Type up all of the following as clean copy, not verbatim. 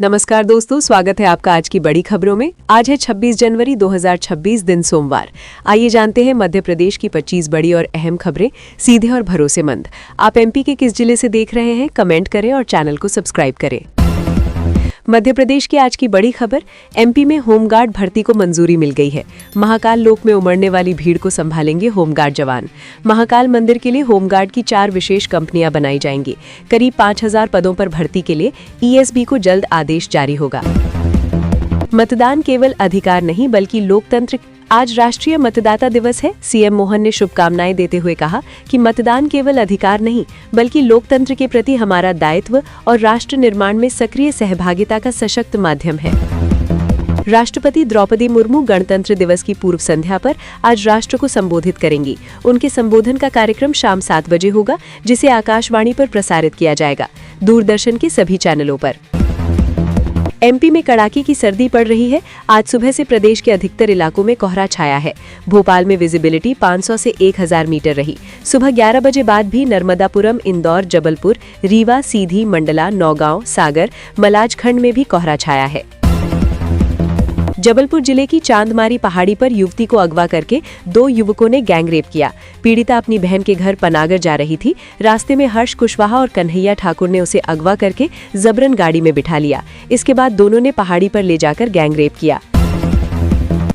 नमस्कार दोस्तों, स्वागत है आपका आज की बड़ी खबरों में। आज है 26 जनवरी 2026 दिन सोमवार। आइए जानते हैं मध्य प्रदेश की 25 बड़ी और अहम खबरें सीधे और भरोसेमंद। आप एमपी के किस जिले से देख रहे हैं, कमेंट करें और चैनल को सब्सक्राइब करें। मध्य प्रदेश की आज की बड़ी खबर, एमपी में होमगार्ड भर्ती को मंजूरी मिल गई है। महाकाल लोक में उमड़ने वाली भीड़ को संभालेंगे होमगार्ड जवान। महाकाल मंदिर के लिए होमगार्ड की 4 विशेष कंपनियां बनाई जाएंगी। करीब 5000 पदों पर भर्ती के लिए ईएसबी को जल्द आदेश जारी होगा। मतदान केवल अधिकार नहीं बल्कि लोकतंत्र। आज राष्ट्रीय मतदाता दिवस है। सीएम मोहन ने शुभकामनाएं देते हुए कहा कि मतदान केवल अधिकार नहीं बल्कि लोकतंत्र के प्रति हमारा दायित्व और राष्ट्र निर्माण में सक्रिय सहभागिता का सशक्त माध्यम है। राष्ट्रपति द्रौपदी मुर्मू गणतंत्र दिवस की पूर्व संध्या पर आज राष्ट्र को संबोधित करेंगी। उनके संबोधन का कार्यक्रम शाम 7 बजे होगा, जिसे आकाशवाणी पर प्रसारित किया जाएगा, दूरदर्शन के सभी चैनलों पर। एमपी में कड़ाके की सर्दी पड़ रही है। आज सुबह से प्रदेश के अधिकतर इलाकों में कोहरा छाया है। भोपाल में विजिबिलिटी 500 से 1000 मीटर रही। सुबह 11 बजे बाद भी नर्मदापुरम, इंदौर, जबलपुर, रीवा, सीधी, मंडला, नौगांव, सागर, मलाजखंड में भी कोहरा छाया है। जबलपुर जिले की चांदमारी पहाड़ी पर युवती को अगवा करके 2 युवकों ने गैंगरेप किया। पीड़िता अपनी बहन के घर पनागर जा रही थी। रास्ते में हर्ष कुशवाहा और कन्हैया ठाकुर ने उसे अगवा करके जबरन गाड़ी में बिठा लिया। इसके बाद दोनों ने पहाड़ी पर ले जाकर गैंगरेप किया।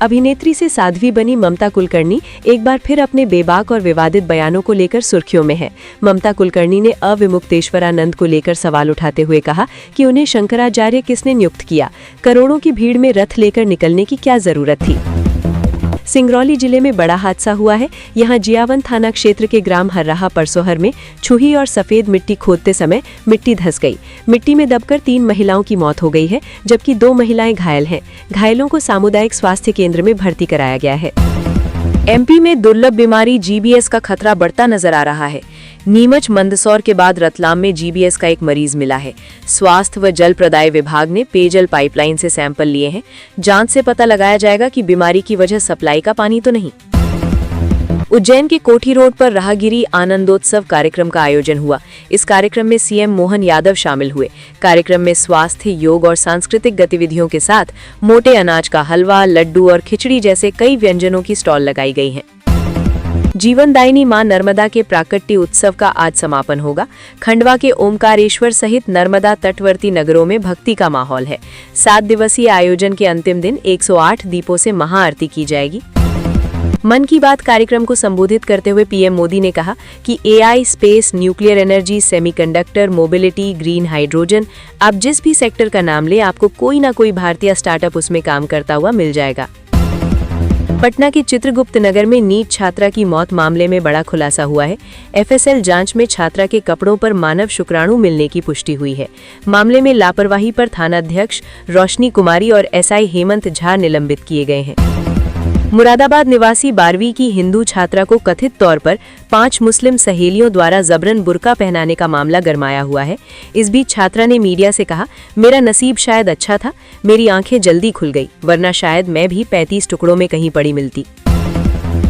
अभिनेत्री से साध्वी बनी ममता कुलकर्णी एक बार फिर अपने बेबाक और विवादित बयानों को लेकर सुर्खियों में है। ममता कुलकर्णी ने अविमुक्तेश्वरानंद को लेकर सवाल उठाते हुए कहा कि उन्हें शंकराचार्य किसने नियुक्त किया, करोड़ों की भीड़ में रथ लेकर निकलने की क्या जरूरत थी। सिंगरौली जिले में बड़ा हादसा हुआ है। यहां जियावन थाना क्षेत्र के ग्राम हर्राहा परसोहर में छुही और सफेद मिट्टी खोदते समय मिट्टी धंस गई। मिट्टी में दबकर 3 महिलाओं की मौत हो गई है, जबकि 2 महिलाएं घायल हैं। घायलों को सामुदायिक स्वास्थ्य केंद्र में भर्ती कराया गया है। एमपी में दुर्लभ बीमारी जीबीएस का खतरा बढ़ता नजर आ रहा है। नीमच, मंदसौर के बाद रतलाम में जीबीएस का एक मरीज मिला है। स्वास्थ्य व जल प्रदाय विभाग ने पेयजल पाइपलाइन से सैंपल लिए हैं। जांच से पता लगाया जाएगा कि बीमारी की वजह सप्लाई का पानी तो नहीं। उज्जैन के कोठी रोड पर राहगिरी आनंदोत्सव कार्यक्रम का आयोजन हुआ। इस कार्यक्रम में सीएम मोहन यादव शामिल हुए। कार्यक्रम में स्वास्थ्य, योग और सांस्कृतिक गतिविधियों के साथ मोटे अनाज का हलवा, लड्डू और खिचड़ी जैसे कई व्यंजनों की स्टॉल लगाई गई हैं। जीवनदायिनी मां नर्मदा के प्राकट्य उत्सव का आज समापन होगा। खंडवा के ओमकारेश्वर सहित नर्मदा तटवर्ती नगरों में भक्ति का माहौल है। 7 दिवसीय आयोजन के अंतिम दिन 108 दीपों से महाआरती की जाएगी। मन की बात कार्यक्रम को संबोधित करते हुए पीएम मोदी ने कहा कि AI, space, nuclear energy, semiconductor, mobility, green hydrogen, आप जिस भी सेक्टर का नाम ले, आपको कोई ना कोई भारतीय स्टार्टअप उसमें काम करता हुआ मिल जाएगा। पटना के चित्रगुप्त नगर में नीट छात्रा की मौत मामले में बड़ा खुलासा हुआ है। एफएसएल जांच में छात्रा के कपड़ों पर मानव शुक्राणु मिलने की पुष्टि हुई है। मामले में लापरवाही पर थानाध्यक्ष रोशनी कुमारी और एसआई हेमंत झा निलंबित किए गए हैं। मुरादाबाद निवासी 12वीं की हिंदू छात्रा को कथित तौर पर 5 मुस्लिम सहेलियों द्वारा जबरन बुर्का पहनाने का मामला गरमाया हुआ है। इस बीच छात्रा ने मीडिया से कहा, मेरा नसीब शायद अच्छा था, मेरी आंखें जल्दी खुल गई, वरना शायद मैं भी 35 टुकड़ों में कहीं पड़ी मिलती।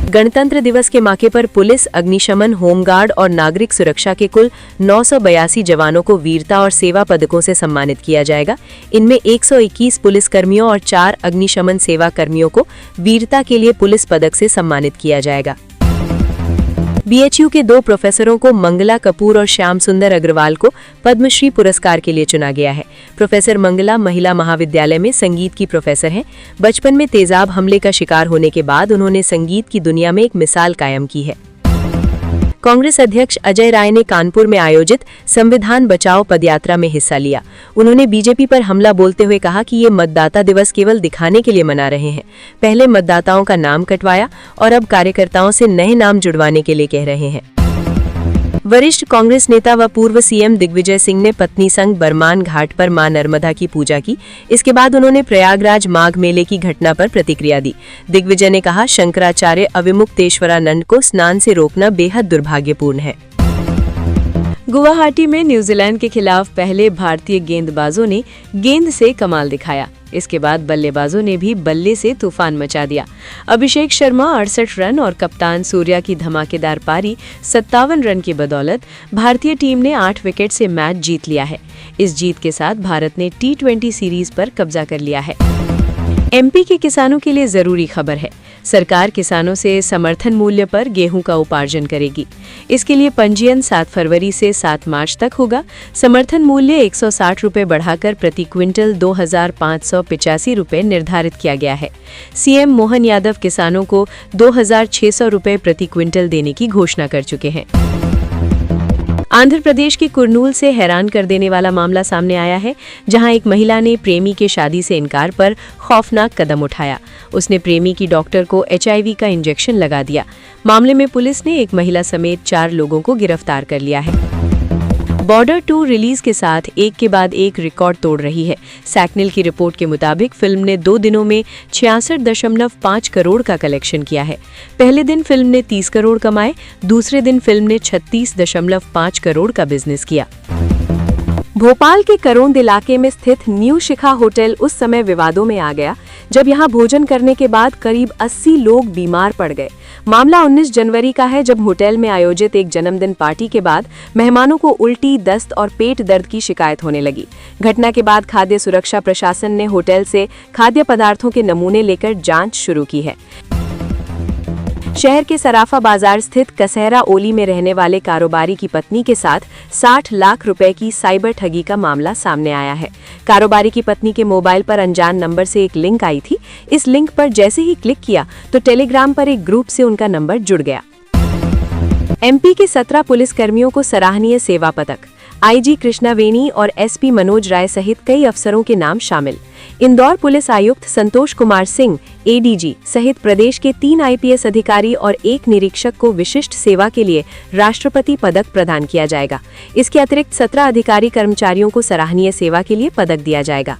गणतंत्र दिवस के मौके पर पुलिस, अग्निशमन, होमगार्ड और नागरिक सुरक्षा के कुल 982 जवानों को वीरता और सेवा पदकों से सम्मानित किया जाएगा। इनमें 121 पुलिसकर्मियों और 4 अग्निशमन सेवा कर्मियों को वीरता के लिए पुलिस पदक से सम्मानित किया जाएगा। बीएचयू के 2 प्रोफेसरों को, मंगला कपूर और श्याम सुंदर अग्रवाल को पद्मश्री पुरस्कार के लिए चुना गया है। प्रोफेसर मंगला महिला महाविद्यालय में संगीत की प्रोफेसर हैं। बचपन में तेजाब हमले का शिकार होने के बाद उन्होंने संगीत की दुनिया में एक मिसाल कायम की है। कांग्रेस अध्यक्ष अजय राय ने कानपुर में आयोजित संविधान बचाओ पदयात्रा में हिस्सा लिया। उन्होंने बीजेपी पर हमला बोलते हुए कहा कि ये मतदाता दिवस केवल दिखाने के लिए मना रहे हैं। पहले मतदाताओं का नाम कटवाया और अब कार्यकर्ताओं से नए नाम जुड़वाने के लिए कह रहे हैं। वरिष्ठ कांग्रेस नेता व पूर्व सीएम दिग्विजय सिंह ने पत्नी संग बरमान घाट पर मां नर्मदा की पूजा की। इसके बाद उन्होंने प्रयागराज माघ मेले की घटना पर प्रतिक्रिया दी। दिग्विजय ने कहा, शंकराचार्य अविमुक्तेश्वरानंद को स्नान से रोकना बेहद दुर्भाग्यपूर्ण है। गुवाहाटी में न्यूजीलैंड के खिलाफ पहले भारतीय गेंदबाजों ने गेंद से कमाल दिखाया। इसके बाद बल्लेबाजों ने भी बल्ले से तूफान मचा दिया। अभिषेक शर्मा 68 रन और कप्तान सूर्या की धमाकेदार पारी 57 रन की बदौलत भारतीय टीम ने 8 विकेट से मैच जीत लिया है। इस जीत के साथ भारत ने T20 सीरीज पर कब्जा कर लिया है। MP के किसानों के लिए जरूरी खबर है। सरकार किसानों से समर्थन मूल्य पर गेहूं का उपार्जन करेगी। इसके लिए पंजीयन 7 फरवरी से 7 मार्च तक होगा। समर्थन मूल्य 160 रुपये बढ़ाकर प्रति क्विंटल 2585 रुपये निर्धारित किया गया है। CM मोहन यादव किसानों को 2600 रुपये प्रति क्विंटल देने की घोषणा कर चुके हैं। आंध्र प्रदेश के कुर्नूल से हैरान कर देने वाला मामला सामने आया है, जहां एक महिला ने प्रेमी के शादी से इनकार पर खौफनाक कदम उठाया। उसने प्रेमी की डॉक्टर को HIV का इंजेक्शन लगा दिया। मामले में पुलिस ने एक महिला समेत 4 लोगों को गिरफ्तार कर लिया है। बॉर्डर 2 रिलीज के साथ एक के बाद एक रिकॉर्ड तोड़ रही है। सैकनिल की रिपोर्ट के मुताबिक फिल्म ने 2 दिनों में 66.5 करोड़ का कलेक्शन किया है। पहले दिन फिल्म ने 30 करोड़ कमाए, दूसरे दिन फिल्म ने 36.5 करोड़ का बिजनेस किया। भोपाल के करोंद इलाके में स्थित न्यू शिखा होटल उस समय विवादों में आ गया जब यहां भोजन करने के बाद करीब 80 लोग बीमार पड़ गए। मामला 19 जनवरी का है, जब होटल में आयोजित एक जन्मदिन पार्टी के बाद मेहमानों को उल्टी, दस्त और पेट दर्द की शिकायत होने लगी। घटना के बाद खाद्य सुरक्षा प्रशासन ने होटल से खाद्य पदार्थों के नमूने लेकर जांच शुरू की है। शहर के सराफा बाजार स्थित कसहरा ओली में रहने वाले कारोबारी की पत्नी के साथ 60 लाख रुपए की साइबर ठगी का मामला सामने आया है। कारोबारी की पत्नी के मोबाइल पर अनजान नंबर से एक लिंक आई थी। इस लिंक पर जैसे ही क्लिक किया तो टेलीग्राम पर एक ग्रुप से उनका नंबर जुड़ गया। MP के 17 पुलिसकर्मियों को सराहनीय सेवा पदक। IG कृष्णा वेणी और SP मनोज राय सहित कई अफसरों के नाम शामिल। इंदौर पुलिस आयुक्त संतोष कुमार सिंह ADG सहित प्रदेश के 3 IPS अधिकारी और 1 निरीक्षक को विशिष्ट सेवा के लिए राष्ट्रपति पदक प्रदान किया जाएगा। इसके अतिरिक्त 17 अधिकारी कर्मचारियों को सराहनीय सेवा के लिए पदक दिया जाएगा।